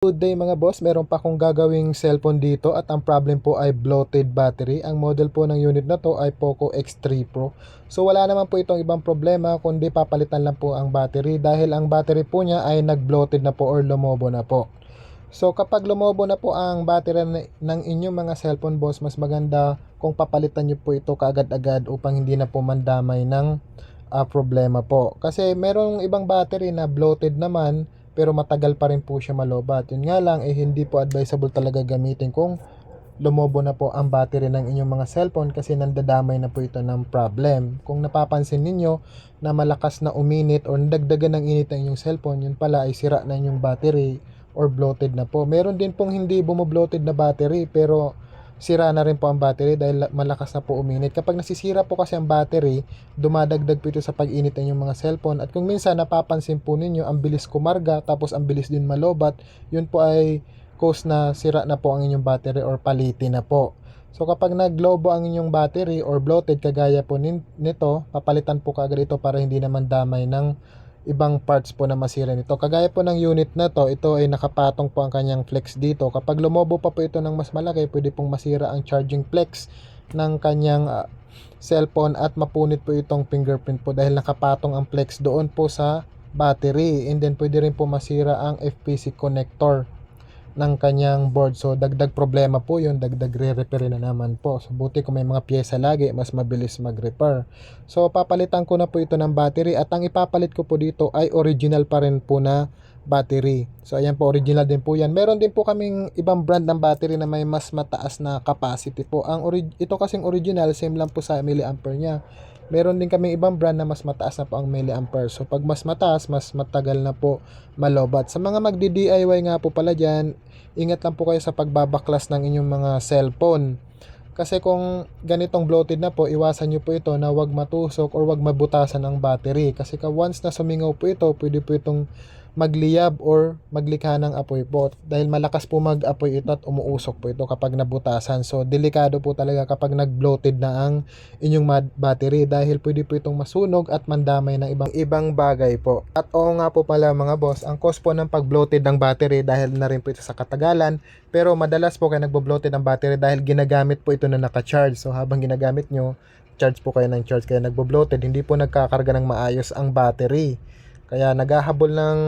good day mga boss, meron pa akong gagawing cellphone dito at ang problem po ay bloated battery. Ang model po ng unit na to ay Poco X3 Pro. So wala naman po itong ibang problema kundi papalitan lang po ang battery dahil ang battery po niya ay nag-bloated na po or lumobo na po. So kapag lumobo na po ang battery ng inyong mga cellphone boss, mas maganda kung papalitan nyo po ito kaagad-agad upang hindi na po mandamay ng problema po. Kasi merong ibang battery na bloated naman pero matagal pa rin po siya malobat. Yun nga lang hindi po advisable talaga gamitin kung lumobo na po ang battery ng inyong mga cellphone kasi nandadamay na po ito ng problem. Kung napapansin ninyo na malakas na uminit or nadagdagan ng init ng inyong cellphone, yun pala ay sira na inyong battery or bloated na po. Meron din pong hindi bumobloated na battery pero sira na rin po ang battery dahil malakas na po uminit. Kapag nasisira po kasi ang battery, dumadagdag po ito sa pag-init ng inyong mga cellphone. At kung minsan napapansin po ninyo, ang bilis kumarga tapos ang bilis din malobat, yun po ay cause na sira na po ang inyong battery or palitin na po. So kapag naglobo ang inyong battery or bloated kagaya po nito, papalitan po kagad ito para hindi naman damay ng ibang parts po na masira nito. Kagaya po ng unit na to, ito ay nakapatong po ang kanyang flex dito. Kapag lumobo pa po ito ng mas malaki, pwede pong masira ang charging flex ng kanyang cellphone at mapunit po itong fingerprint po dahil nakapatong ang flex doon po sa battery. And then pwede rin po masira ang FPC connector ng kanyang board. So dagdag problema po yun, dagdag re-repair na naman po. So buti kung may mga pyesa lagi, mas mabilis mag-repair. So papalitan ko na po ito ng battery at ang ipapalit ko po dito ay original pa rin po na battery. So ayan po, original din po yan. Meron din po kaming ibang brand ng battery na may mas mataas na capacity po. Ito kasing original, same lang po sa milliampere niya. Meron din kaming ibang brand na mas mataas na po ang milliampere. So pag mas mataas, mas matagal na po malobat. Sa mga magdi-DIY nga po pala dyan, ingat lang po kayo sa pagbabaklas ng inyong mga cellphone. Kasi kung ganitong bloated na po, iwasan nyo po ito na wag matusok or wag mabutasan ang battery. Kasi once na sumingaw po ito, pwede po itong magliyab or maglikha ng apoy po dahil malakas po mag-apoy ito at umuusok po ito kapag nabutasan. So delikado po talaga kapag nag-bloated na ang inyong battery dahil pwede po itong masunog at mandamay ng ibang bagay po. At oo nga po pala mga boss, ang cause po ng pag-bloated ng battery dahil na rin po ito sa katagalan, pero madalas po kayo nagbo-bloated ang battery dahil ginagamit po ito na naka-charge. So habang ginagamit nyo, charge po kayo ng charge kaya nagbo-bloated, hindi po nagkakarga ng maayos ang battery. Kaya naghahabol ng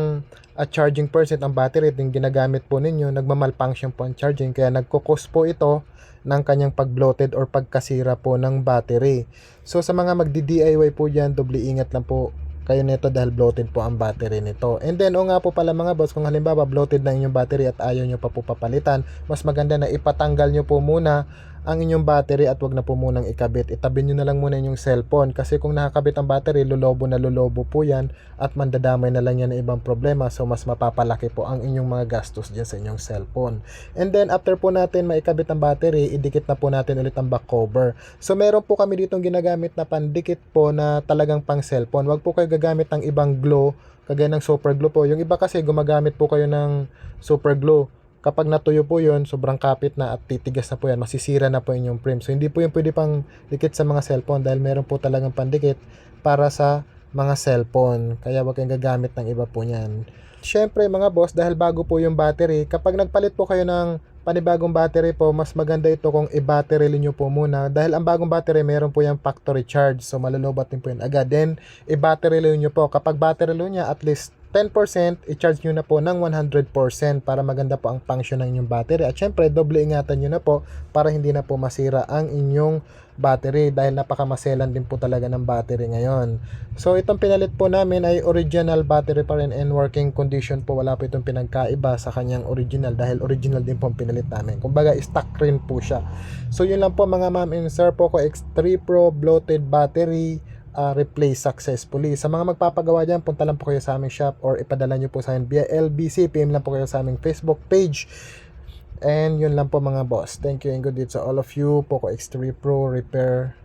charging percent ang battery at yung ginagamit po ninyo, nagmamalfunction po ang charging. Kaya nagkukos po ito ng kanyang pag-bloated or pagkasira po ng battery. So sa mga magdi-DIY po dyan, doble ingat lang po kayo nito dahil bloated po ang battery nito. And then, o nga po pala mga boss, kung halimbawa bloated na inyong battery at ayaw nyo pa po papalitan, mas maganda na ipatanggal nyo po muna ang inyong battery at wag na po munang ikabit. Itabi nyo na lang muna inyong cellphone kasi kung nakakabit ang battery, lulobo po yan at mandadamay na lang yan ng ibang problema. So mas mapapalaki po ang inyong mga gastos dyan sa inyong cellphone. And then after po natin maikabit ang battery, idikit na po natin ulit ang back cover. So meron po kami ditong ginagamit na pandikit po na talagang pang cellphone. Wag po kayo gagamit ng ibang glue kagaya ng super glue po. Yung iba kasi gumagamit po kayo ng super glue. Kapag natuyo po yun, sobrang kapit na at titigas na po yan, masisira na po inyong frame. So hindi po yung pwede pang dikit sa mga cellphone dahil meron po talagang pandikit para sa mga cellphone. Kaya wag kayong gagamit ng iba po niyan. Syempre mga boss, dahil bago po yung battery, kapag nagpalit po kayo ng panibagong battery po, mas maganda ito kung i-battery nyo po muna. Dahil ang bagong battery, meron po yung factory charge. So malulubat din po yun agad. Then, i-battery nyo po. Kapag battery niya, at least 10%, i-charge nyo na po ng 100% para maganda po ang function ng inyong battery. At syempre, doble ingatan nyo na po para hindi na po masira ang inyong battery dahil napakamaselan din po talaga ng battery ngayon. So, itong pinalit po namin ay original battery pa rin and working condition po. Wala po itong pinagkaiba sa kanyang original dahil original din po ang pinalit namin. Kumbaga, stock rin po siya. So, yun lang po mga ma'am and sir, Poco X3 Pro bloated battery replace successfully. Sa mga magpapagawa dyan, punta lang po kayo sa aming shop or ipadala nyo po sa amin via LBC. PM lang po kayo sa aming Facebook page. And yun lang po mga boss. Thank you and good day to all of you. Poco X3 Pro Repair